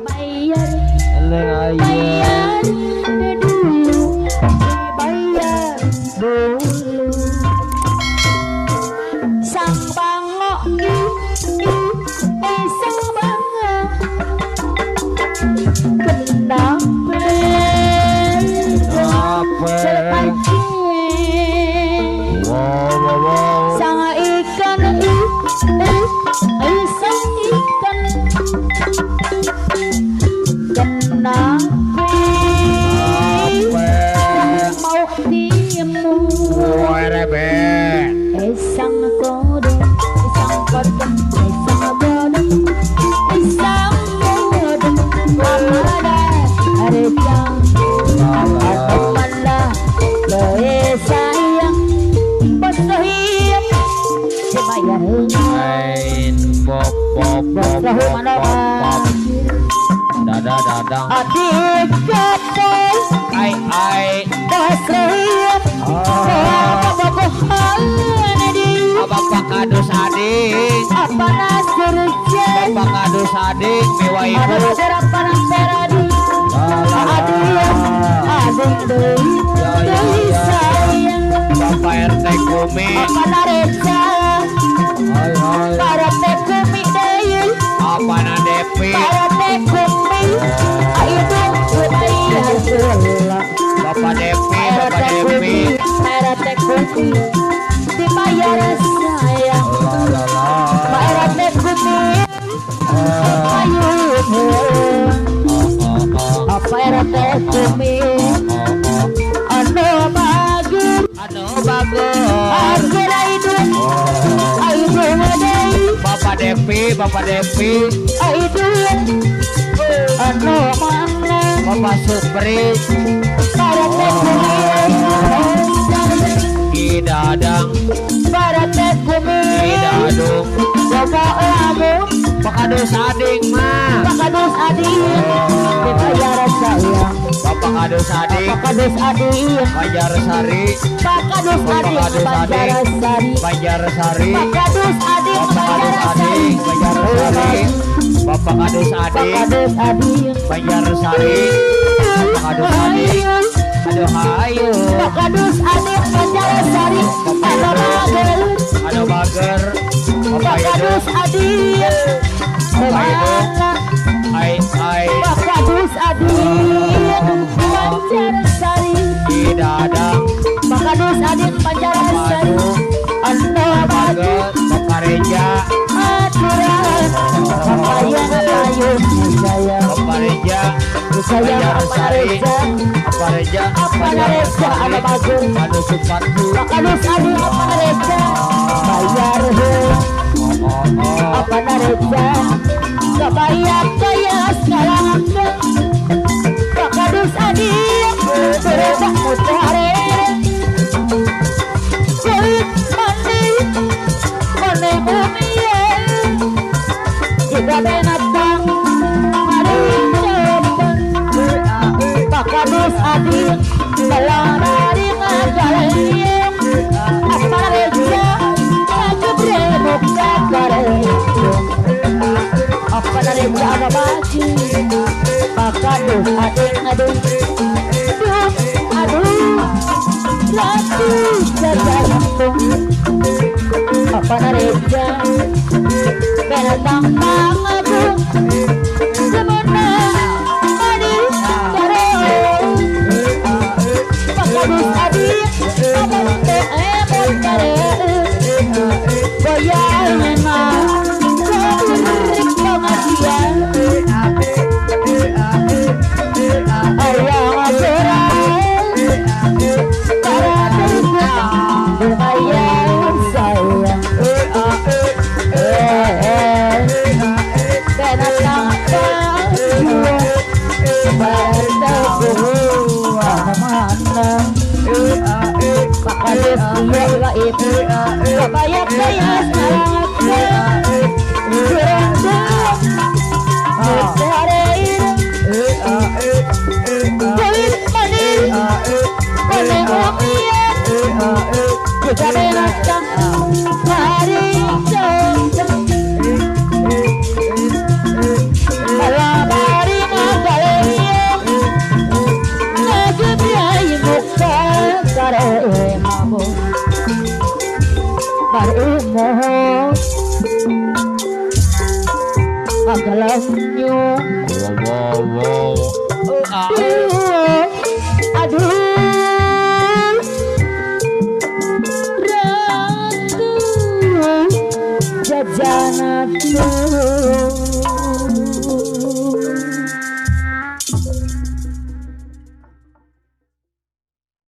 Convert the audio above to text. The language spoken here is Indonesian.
Bayar dulu, bayar dulu. Sang bango, sang bango, kenapa terpancing? Sang ikan, sang ikan. Kenapa mau diemu? Sang kodok, sang kodok, sang kodok, sang kodok. Amada arejang, aku malah lebih sayang. Bersohib, sebayar bersohib mana? Dadang Adik kapal ai bersohib, bapak kadus adik apa nasirnya? bapak kadus adik mewa ibu Ada serapan peradi, adik deui sayang. bapak RT Kumi Apa nareca, para tekumi deui, apa nadepi para tekumi, ayo dong bayar dulu. bapak Depi Para tekumi, dibayar sayang. Para tekumi, ayo apa era tekumi, anu bagus. Akhirnya itu, ayo ngadai. bapak Depi Itu anu mana bapak Supri para tekumi Dadang para tekumi Dadung bapak lagu bapak kadus adik mah pakadus adik dibayar sayang bapak kadus adik pakadus adik Banjar Sari pakadus adik Banjar Sari pakadus adik Banjar Sari bapak kadus adik pakadus adik Banjar Sari bapak kadus adik aduh hayu pakadus adik Banjar Sari ada bager bapak pakadus adik bapak itu ai pakadus adik Banjar Sari di dadang pakadus adik Banjar Sari anda bager bapak Reja aturan papayang payung saya bapak Reja saya apa Reja apa Reja ada bagus anu Supatu pakadus adik apa Reja bayar apa Reja kebayar kaya sekarang pakadus adik berebak mutare kulit mani bumi jika binatang mari coba pakadus adik melalari ngagalem apa Reja lagi berebak ngagalem apa Reja ada baju pakadus adik aduh lagi jajantung apa Reja binatang mangadu semana mani kare pakadus adik abante emot kare goyangna kurik pengajian ayang ajaran para lumayan sayang binatang pakadus dia gaib kebayar kaya sekarang kulit manis Gabe nakang hari jom Malabari magalayong Nagabiyay mukha Kare mabo Kare mo Agalam nyo Wow. Aduh Ratu Jajanatu